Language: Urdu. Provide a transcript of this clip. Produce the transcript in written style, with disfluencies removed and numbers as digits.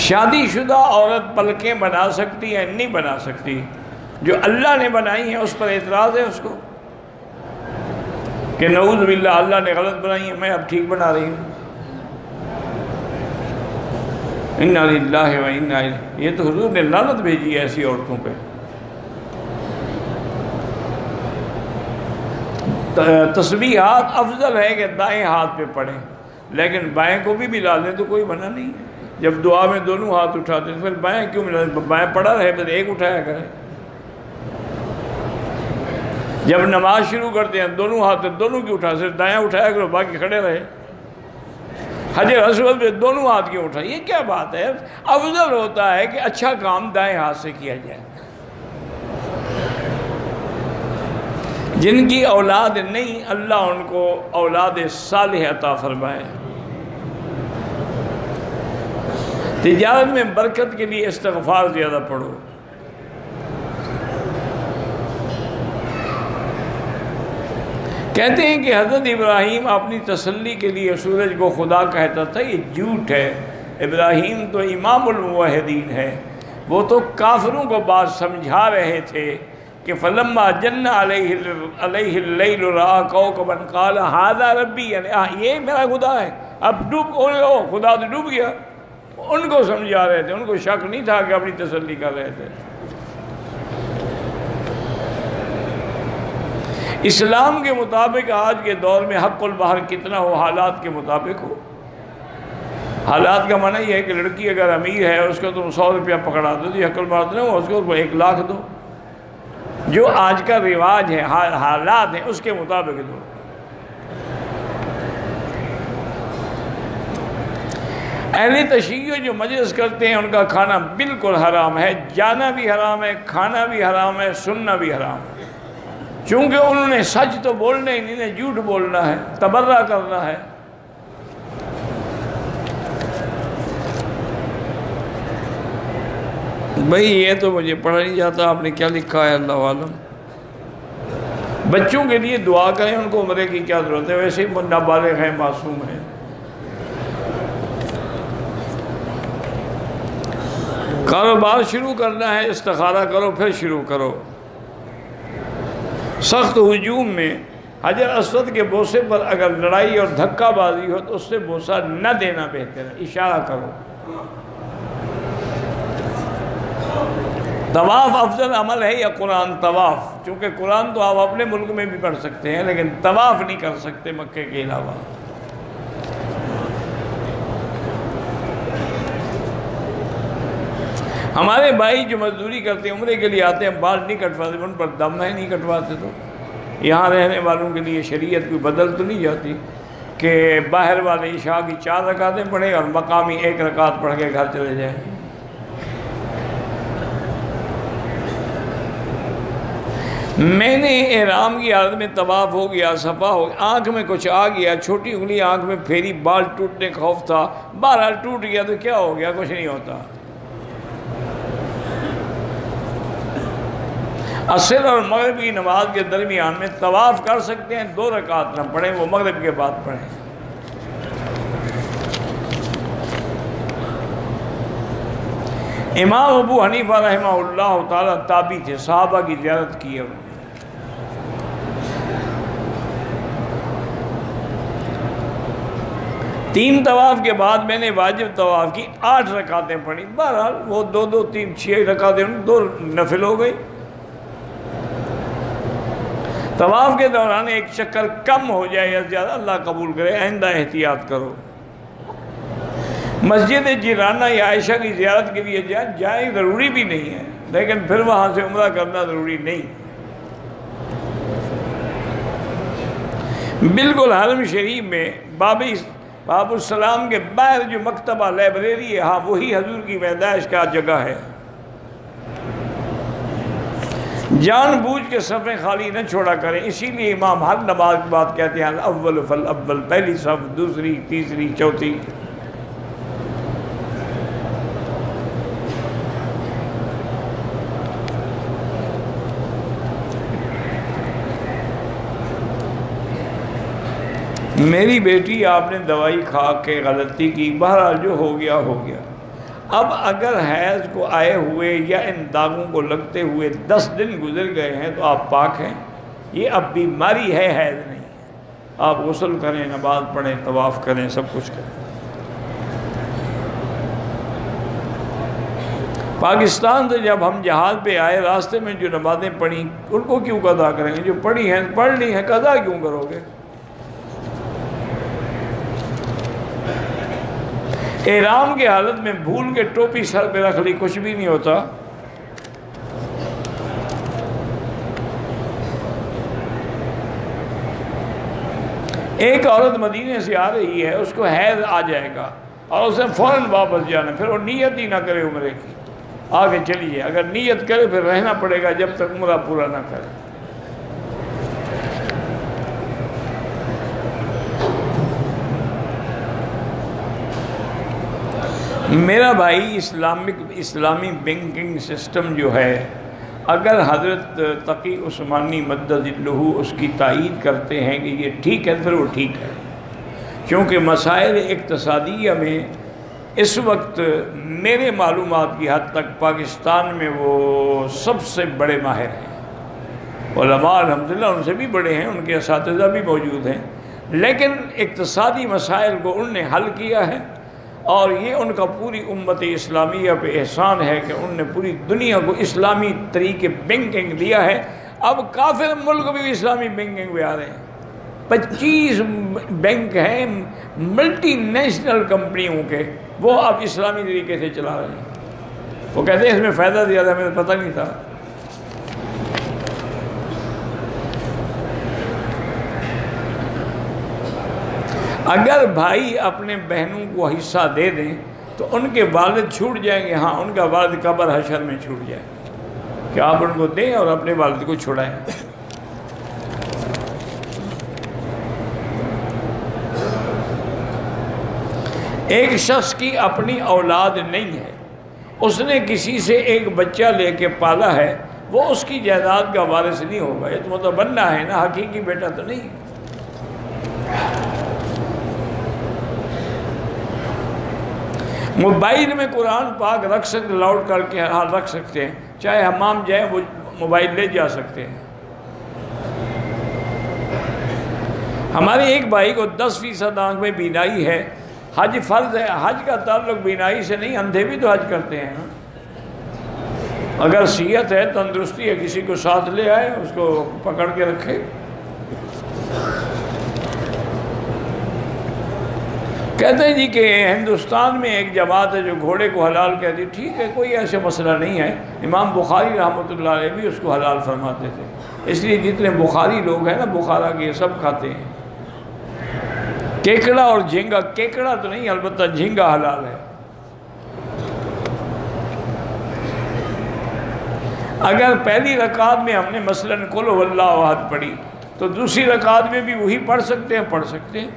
شادی شدہ عورت پلکیں بنا سکتی ہے؟ نہیں بنا سکتی. جو اللہ نے بنائی ہیں اس پر اعتراض ہے اس کو کہ نعوذ باللہ اللہ نے غلط بنائی ہے، میں اب ٹھیک بنا رہی ہوں. انا للہ و انا الیہ، یہ تو حضور نے لعنت بھیجی ہے ایسی عورتوں پہ. تسبیحات افضل ہے کہ دائیں ہاتھ پہ پڑھیں، لیکن بائیں کو بھی ملا لیں تو کوئی منع نہیں ہے. جب دعا میں دونوں ہاتھ اٹھاتے ہیں پھر بائیں کیوں ملا لیں؟ بائیں پڑھا رہے پھر ایک اٹھایا کریں. جب نماز شروع کرتے ہیں دونوں ہاتھ دونوں کی اٹھا، صرف دائیں اٹھایا کرو باقی کھڑے رہے. حجر اسود پہ دونوں ہاتھ کیوں اٹھا؟ یہ کیا بات ہے؟ افضل ہوتا ہے کہ اچھا کام دائیں ہاتھ سے کیا جائے. جن کی اولاد نہیں اللہ ان کو اولاد صالح عطا فرمائے. تجارت میں برکت کے لیے استغفار زیادہ پڑھو. کہتے ہیں کہ حضرت ابراہیم اپنی تسلی کے لیے سورج کو خدا کہتا تھا. یہ جھوٹ ہے. ابراہیم تو امام الموحدین ہے. وہ تو کافروں کو بات سمجھا رہے تھے کہ فلما جن علیہ اللیل رأى کوكبا قال ھذا ربی، یعنی یہ میرا خدا ہے. اب خدا تو ڈوب گیا. ان کو سمجھا رہے تھے، ان کو شک نہیں تھا کہ اپنی تسلی کر رہے تھے. اسلام کے مطابق آج کے دور میں حق البحر کتنا ہو، حالات کے مطابق ہو. حالات کا معنی یہ ہے کہ لڑکی اگر امیر ہے اس کو تم 100 روپیہ پکڑا دو تو حق البحر نہ ہو، اس کو 1 لاکھ دو. جو آج کا رواج ہے، حالات ہیں، اس کے مطابق دو. اہل تشیع جو مجلس کرتے ہیں ان کا کھانا بالکل حرام ہے. جانا بھی حرام ہے، کھانا بھی حرام ہے، سننا بھی حرام ہے. چونکہ انہوں نے سچ تو بولنا ہی نہیں، انہیں جھوٹ بولنا ہے، تبرہ کرنا ہے. بھئی یہ تو مجھے پڑھا نہیں جاتا، آپ نے کیا لکھا ہے اللہ عالم. بچوں کے لیے دعا کریں، ان کو عمرے کی کیا ضرورت ہے؟ ویسے ہی نابالغ ہیں، معصوم ہیں. کاروبار شروع کرنا ہے استخارہ کرو پھر شروع کرو. سخت ہجوم میں حجر اسود کے بوسے پر اگر لڑائی اور دھکا بازی ہو تو اس سے بوسہ نہ دینا بہتر ہے، اشارہ کرو. طواف افضل عمل ہے یا قرآن طواف؟ چونکہ قرآن تو آپ اپنے ملک میں بھی پڑھ سکتے ہیں لیکن طواف نہیں کر سکتے مکے کے علاوہ. ہمارے بھائی جو مزدوری کرتے ہیں عمرے کے لیے آتے ہیں بال نہیں کٹواتے، ان پر دم ہے نہیں کٹواتے. تو یہاں رہنے والوں کے لیے شریعت کوئی بدل تو نہیں جاتی کہ باہر والے عشاء کی 4 رکعتیں پڑھیں اور مقامی 1 رکعت پڑھ کے گھر چلے جائیں. میں نے احرام کی حالت میں طواف ہو گیا، صفا ہو گیا، آنکھ میں کچھ آ گیا، چھوٹی انگلی آنکھ میں پھیری، بال ٹوٹنے کا خوف تھا، بہرحال ٹوٹ گیا تو کیا ہو گیا؟ کچھ نہیں ہوتا. عصر اور مغرب کی نماز کے درمیان میں طواف کر سکتے ہیں، 2 رکعت نہ پڑھیں، وہ مغرب کے بعد پڑھیں. امام ابو حنیفہ رحمہ اللہ تعالیٰ تابعی تھے، صحابہ کی زیارت کی ہے انہوں نے. تین طواف کے بعد میں نے واجب طواف کی 8 رکعتیں پڑھی. بہرحال وہ 2 2 3 6 رکعتیں 2 نفل ہو گئی. طواف کے دوران ایک چکر کم ہو جائے یا زیادہ اللہ قبول کرے، آئندہ احتیاط کرو. مسجد جیرانہ یا عائشہ کی زیارت کے لیے جائیں، ضروری بھی نہیں ہے لیکن پھر وہاں سے عمرہ کرنا ضروری نہیں. بالکل حرم شریف میں باب السلام کے باہر جو مکتبہ لائبریری ہے، ہاں وہی حضور کی پیدائش کا جگہ ہے. جان بوجھ کے صفیں خالی نہ چھوڑا کریں، اسی لیے امام ہر نماز کی بات کہتے ہیں الاول فالاول، پہلی صف، دوسری، تیسری، چوتھی. میری بیٹی آپ نے دوائی کھا کے غلطی کی، بہرحال جو ہو گیا ہو گیا. اب اگر حیض کو آئے ہوئے یا ان داغوں کو لگتے ہوئے 10 دن گزر گئے ہیں تو آپ پاک ہیں. یہ اب بیماری ہے، حیض نہیں ہے. آپ غسل کریں، نماز پڑھیں، طواف کریں، سب کچھ کریں. پاکستان سے جب ہم جہاز پہ آئے، راستے میں جو نمازیں پڑھیں ان کو کیوں قضا کریں گے؟ جو پڑھی ہیں پڑھ لی ہیں، قضا کیوں کرو گے؟ احرام کی حالت میں بھول کے ٹوپی سر پہ رکھ لی، کچھ بھی نہیں ہوتا. ایک عورت مدینے سے آ رہی ہے، اس کو حیض آ جائے گا اور اسے فوراً واپس جانا، پھر وہ نیت ہی نہ کرے عمرے کی، آگے چلی جائے. اگر نیت کرے پھر رہنا پڑے گا جب تک عمرہ پورا نہ کرے. میرا بھائی، اسلامی بینکنگ سسٹم جو ہے، اگر حضرت تقی عثمانی مدد اللہ اس کی تائید کرتے ہیں کہ یہ ٹھیک ہے، پھر وہ ٹھیک ہے. کیونکہ مسائل اقتصادیہ میں اس وقت میرے معلومات کی حد تک پاکستان میں وہ سب سے بڑے ماہر ہیں. علماء الحمدللہ ان سے بھی بڑے ہیں، ان کے اساتذہ بھی موجود ہیں، لیکن اقتصادی مسائل کو انہوں نے حل کیا ہے. اور یہ ان کا پوری امت اسلامیہ پہ احسان ہے کہ ان نے پوری دنیا کو اسلامی طریقے بینکنگ دیا ہے. اب کافر ملک بھی اسلامی بینکنگ پہ آ رہے ہیں. 25 بینک ہیں ملٹی نیشنل کمپنیوں کے، وہ اب اسلامی طریقے سے چلا رہے ہیں. وہ کہتے ہیں اس میں فائدہ زیادہ، ہمیں پتہ نہیں تھا. اگر بھائی اپنے بہنوں کو حصہ دے دیں تو ان کے والد چھوٹ جائیں گے. ہاں، ان کا والد قبر حشر میں چھوٹ جائے کہ آپ ان کو دیں اور اپنے والد کو چھڑائیں. ایک شخص کی اپنی اولاد نہیں ہے، اس نے کسی سے ایک بچہ لے کے پالا ہے، وہ اس کی جائیداد کا وارث نہیں ہوگا. یہ تو مطلب بننا ہے نا، حقیقی بیٹا تو نہیں. موبائل میں قرآن پاک رکھ سکتے، لاؤڈ کر کے رکھ سکتے ہیں، چاہے حمام جائیں وہ موبائل لے جا سکتے ہیں. ہمارے ایک بھائی کو 10% آنکھ میں بینائی ہے. حج فرض ہے، حج کا تعلق بینائی سے نہیں، اندھے بھی تو حج کرتے ہیں. اگر صحت ہے، تندرستی ہے، کسی کو ساتھ لے آئے، اس کو پکڑ کے رکھے. کہتے ہیں جی کہ ہندوستان میں ایک جماعت ہے جو گھوڑے کو حلال کہتی. ٹھیک ہے، کوئی ایسا مسئلہ نہیں ہے. امام بخاری رحمۃ اللہ علیہ بھی اس کو حلال فرماتے تھے. اس لیے جتنے بخاری لوگ ہیں نا بخارا کے، سب کھاتے ہیں. کیکڑا اور جھینگا، کیکڑا تو نہیں، البتہ جھینگا حلال ہے. اگر پہلی رکعت میں ہم نے مثلاً قل هو اللہ احد پڑھی تو دوسری رکعت میں بھی وہی پڑھ سکتے ہیں.